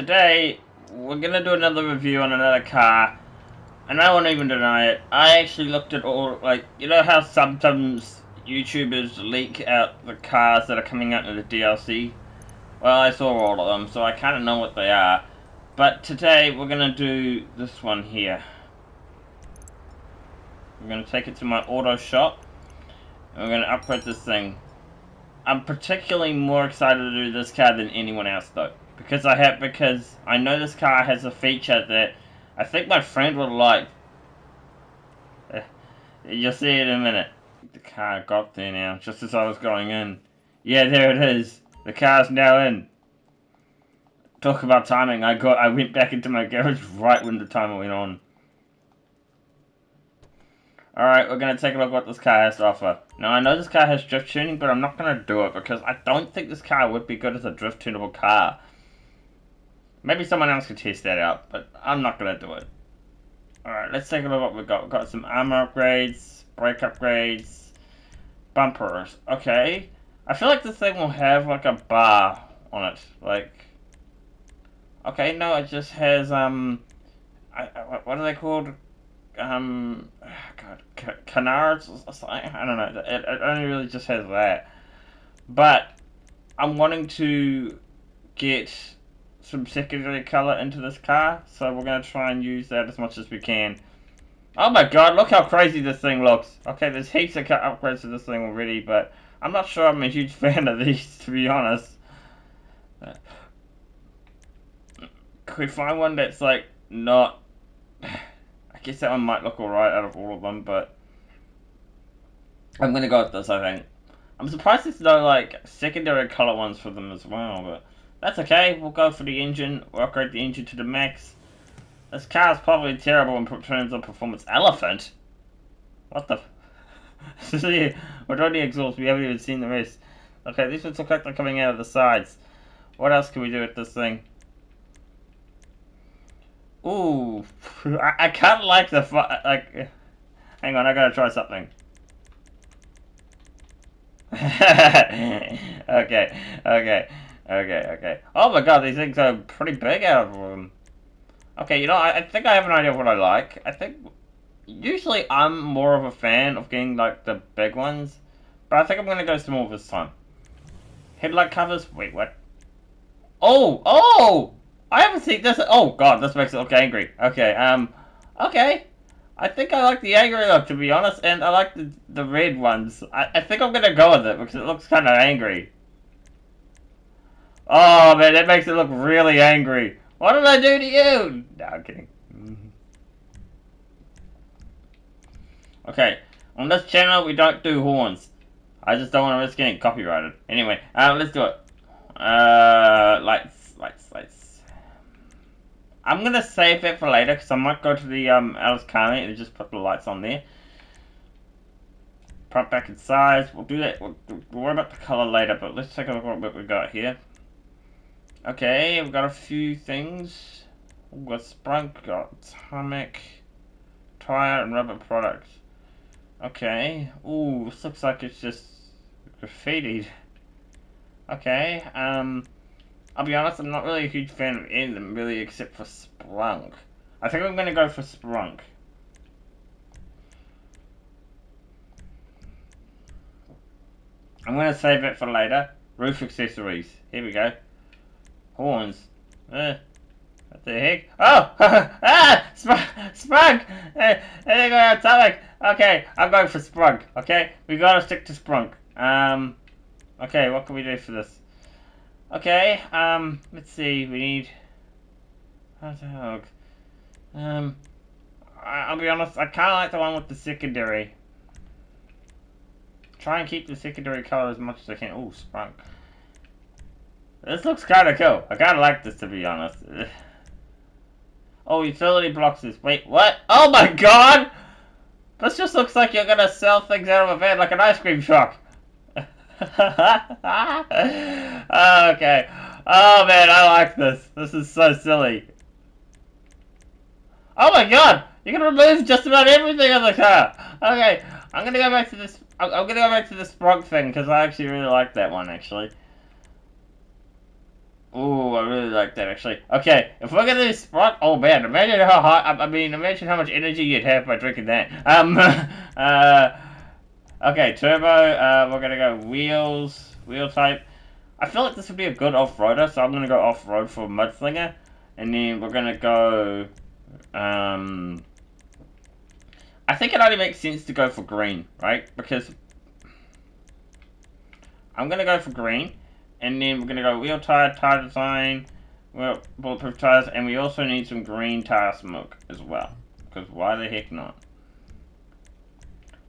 today we're gonna do another review on another car, and I won't even deny it. I actually looked at all, like, you know how sometimes YouTubers leak out the cars that are coming out in the DLC? Well, I saw all of them, so I kind of know what they are. But today we're gonna do this one here. We're gonna take it to my auto shop, and we're gonna upgrade this thing. I'm particularly more excited to do this car than anyone else though, because I know this car has a feature that I think my friend would like. You'll see it in a minute. The car got there now, just as I was going in. Yeah, there it is. The car's now in. Talk about timing. I went back into my garage right when the timer went on. Alright, we're going to take a look at what this car has to offer. Now, I know this car has drift tuning, but I'm not going to do it because I don't think this car would be good as a drift tunable car. Maybe someone else could test that out, but I'm not going to do it. Alright, let's take a look at what we've got. We've got some armor upgrades, brake upgrades, bumpers. Okay. I feel like this thing will have like a bar on it. Like, okay, no, it just has, what are they called? God, canards or something. I don't know. It only really just has that. But I'm wanting to get some secondary color into this car, so we're going to try and use that as much as we can. Oh my god, look how crazy this thing looks. Okay, there's heaps of upgrades to this thing already, but I'm not sure I'm a huge fan of these, to be honest. Could we find one that's like not... I guess that one might look alright out of all of them, but I'm gonna go with this, I think. I'm surprised there's no, like, secondary color ones for them as well, but that's okay. We'll go for the engine. We'll upgrade the engine to the max. This car is probably terrible in terms of performance. Elephant? What the... See, we're doing the exhaust. We haven't even seen the rest. Okay, these ones look like they're coming out of the sides. What else can we do with this thing? Ooh, I kind of like the like. Hang on, I gotta try something. Okay. Oh my god, these things are pretty big out of them. Okay, you know, I think I have an idea of what I like. I think usually I'm more of a fan of getting like the big ones, but I think I'm gonna go small this time. Headlight covers. Wait, what? Oh! I haven't seen this. Oh god, this makes it look angry. Okay, okay. I think I like the angry look, to be honest, and I like the red ones. I think I'm gonna go with it because it looks kind of angry. Oh man, that makes it look really angry. What did I do to you? No, I'm kidding. Okay, on this channel we don't do horns. I just don't want to risk getting copyrighted. Anyway, let's do it. Lights. I'm gonna save it for later because I might go to the Alice Carney and just put the lights on there. Put back in size. We'll do that. We'll worry about the color later, but let's take a look at what we got here. Okay, we've got a few things. We've got sprunk, got atomic, tire, and rubber products. Okay. Ooh, this looks like it's just graffitied. Okay. I'll be honest, I'm not really a huge fan of any of them, really, except for sprunk. I think I'm gonna go for sprunk. I'm gonna save it for later. Roof accessories. Here we go. Horns. What the heck? Oh! Sprunk! There you go, atomic! Okay, I'm going for sprunk, okay? We gotta stick to sprunk. Okay, what can we do for this? Okay, let's see, we need... How the hell? I'll be honest, I kinda like the one with the secondary. Try and keep the secondary color as much as I can. Ooh, sprunk. This looks kinda cool. I kinda like this, to be honest. Oh, utility blocks this. Wait, what? Oh my god! This just looks like you're gonna sell things out of a van like an ice cream truck. Okay. Oh man, I like this. This is so silly. Oh my god! You can remove just about everything on the car! Okay, I'm gonna go back to this. I'm gonna go back to the sprunk thing because I actually really like that one, actually. Oh, I really like that actually. Okay, if we're gonna do Sprite, oh man, imagine how high. I mean, imagine how much energy you'd have by drinking that. Okay, turbo. We're gonna go wheels, wheel type. I feel like this would be a good off-roader, so I'm gonna go off-road for Mudslinger, and then we're gonna go. Um, I think it only makes sense to go for green, right? Because I'm gonna go for green, and then we're gonna go wheel tire, tire design, well, bulletproof tires, and we also need some green tire smoke as well. Because why the heck not?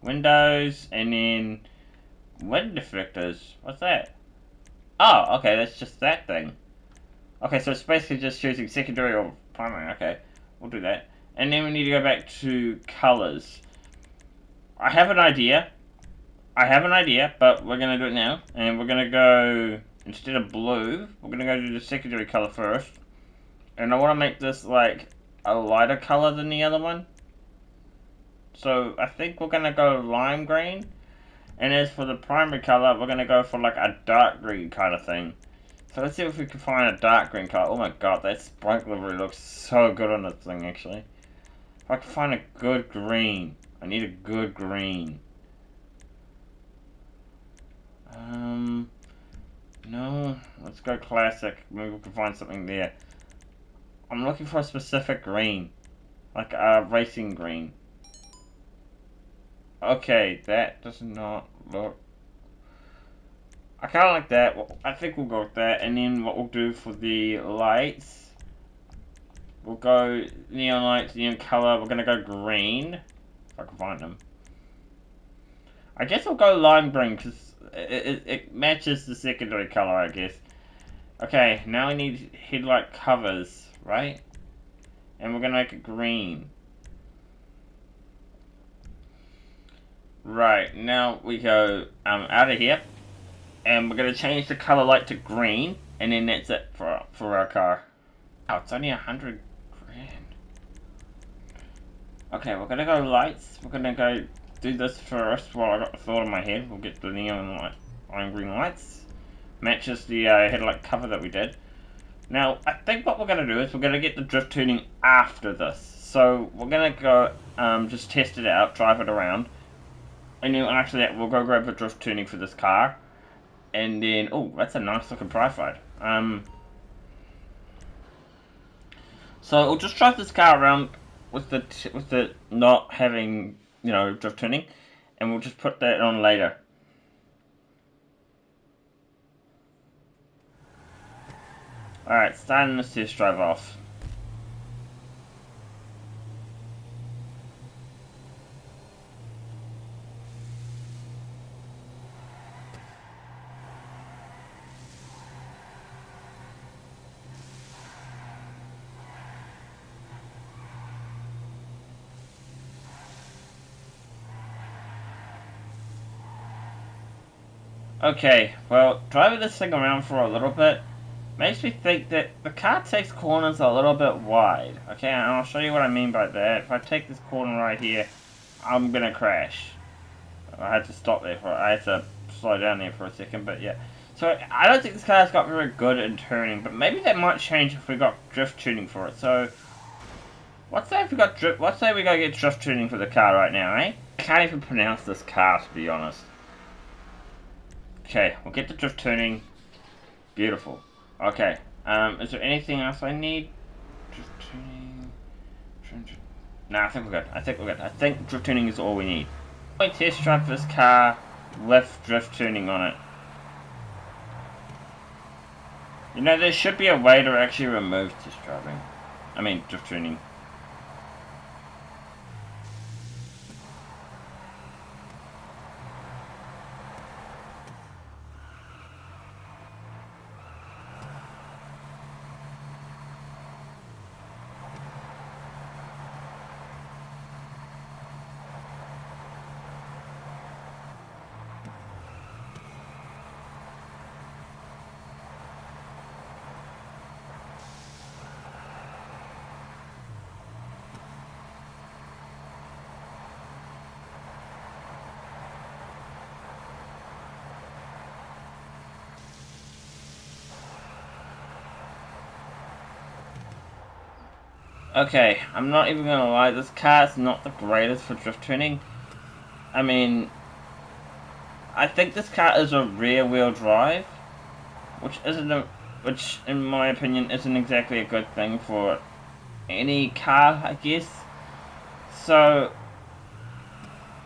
Windows, and then wind deflectors. What's that? Oh, okay, that's just that thing. Okay, so it's basically just choosing secondary or primary. Okay, we'll do that. And then we need to go back to colors. I have an idea. But we're gonna do it now, and we're gonna go instead of blue. We're gonna go to the secondary color first, and I want to make this like a lighter color than the other one. So I think we're gonna go lime green, and as for the primary color, we're gonna go for like a dark green kind of thing. So let's see if we can find a dark green color. Oh my god, that sprinkler really looks so good on this thing actually. If I can find a good green, I need a good green. No, let's go classic. Maybe we can find something there. I'm looking for a specific green, like a racing green. Okay, that does not look. I kind of like that. Well, I think we'll go with that. And then what we'll do for the lights, we'll go neon lights, neon color. We're gonna go green, if I can find them. I guess I'll go lime green because it matches the secondary color, I guess. Okay, now we need headlight covers, right? And we're gonna make it green. Right, now we go out of here, and we're gonna change the color light to green, and then that's it for our car. Oh, it's only 100 grand. Okay, we're gonna go lights. We're gonna go do this first while I got the thought in my head. We'll get the neon light, lime green lights. Matches the headlight cover that we did. Now, I think what we're going to do is we're going to get the drift tuning after this. So, we're going to go just test it out, drive it around. And then after that, we'll go grab the drift tuning for this car. And then, oh, that's a nice looking Pride. So, we'll just drive this car around with the not having, drift tuning. And we'll just put that on later. Alright, starting this test drive off. Okay, well, driving this thing around for a little bit makes me think that the car takes corners a little bit wide. Okay, and I'll show you what I mean by that. If I take this corner right here, I'm gonna crash. I had to stop there I had to slow down there for a second, but yeah. So I don't think this car's got very good at turning, but maybe that might change if we got drift tuning for it. So let's say if we got drift, let's say we go get drift tuning for the car right now, eh? I can't even pronounce this car to be honest. Okay, we'll get the drift tuning. Beautiful. Okay. Is there anything else I need? Drift tuning. Nah, I think we're good. I think drift tuning is all we need. I test drive this car with drift tuning on it. There should be a way to actually remove test driving. I mean, drift tuning. Okay, I'm not even gonna lie, this car is not the greatest for drift tuning. I mean, I think this car is a rear wheel drive, which in my opinion isn't exactly a good thing for any car, I guess. So,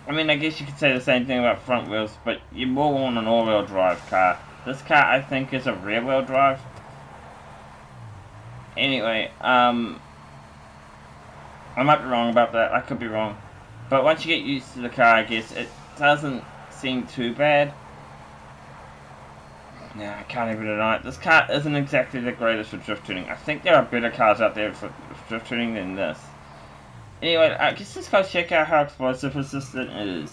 I mean, I guess you could say the same thing about front wheels, but you more want an all-wheel drive car. This car, I think, is a rear wheel drive. Anyway, I might be wrong about that. I could be wrong. But once you get used to the car, I guess, it doesn't seem too bad. Yeah, I can't even deny it. This car isn't exactly the greatest for drift tuning. I think there are better cars out there for drift tuning than this. Anyway, I guess let's go check out how explosive resistant it is.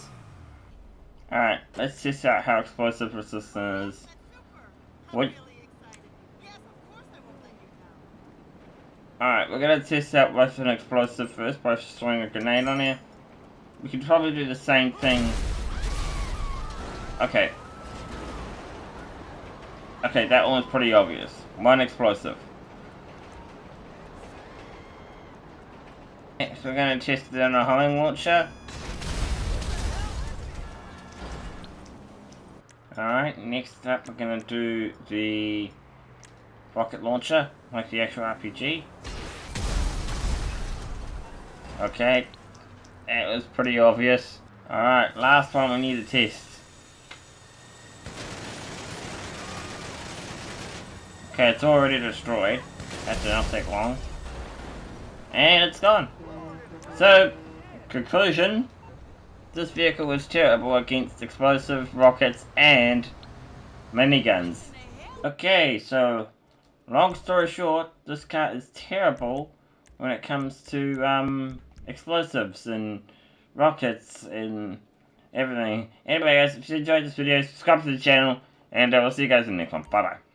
Alright, let's test out how explosive resistant is. What? Alright, we're gonna test out with an explosive first by throwing a grenade on here. We can probably do the same thing. Okay. Okay, that one was pretty obvious. One explosive. Next, we're gonna test it on a homing launcher. Alright, next up we're gonna do the rocket launcher, like the actual RPG. Okay, that was pretty obvious. Alright, last one we need to test. Okay, it's already destroyed. That did not take long. And it's gone. So, conclusion, this vehicle was terrible against explosive rockets and miniguns. Okay, so long story short, this car is terrible when it comes to explosives and rockets and everything. Anyway guys, if you enjoyed this video, subscribe to the channel, and I will see you guys in the next one. Bye bye.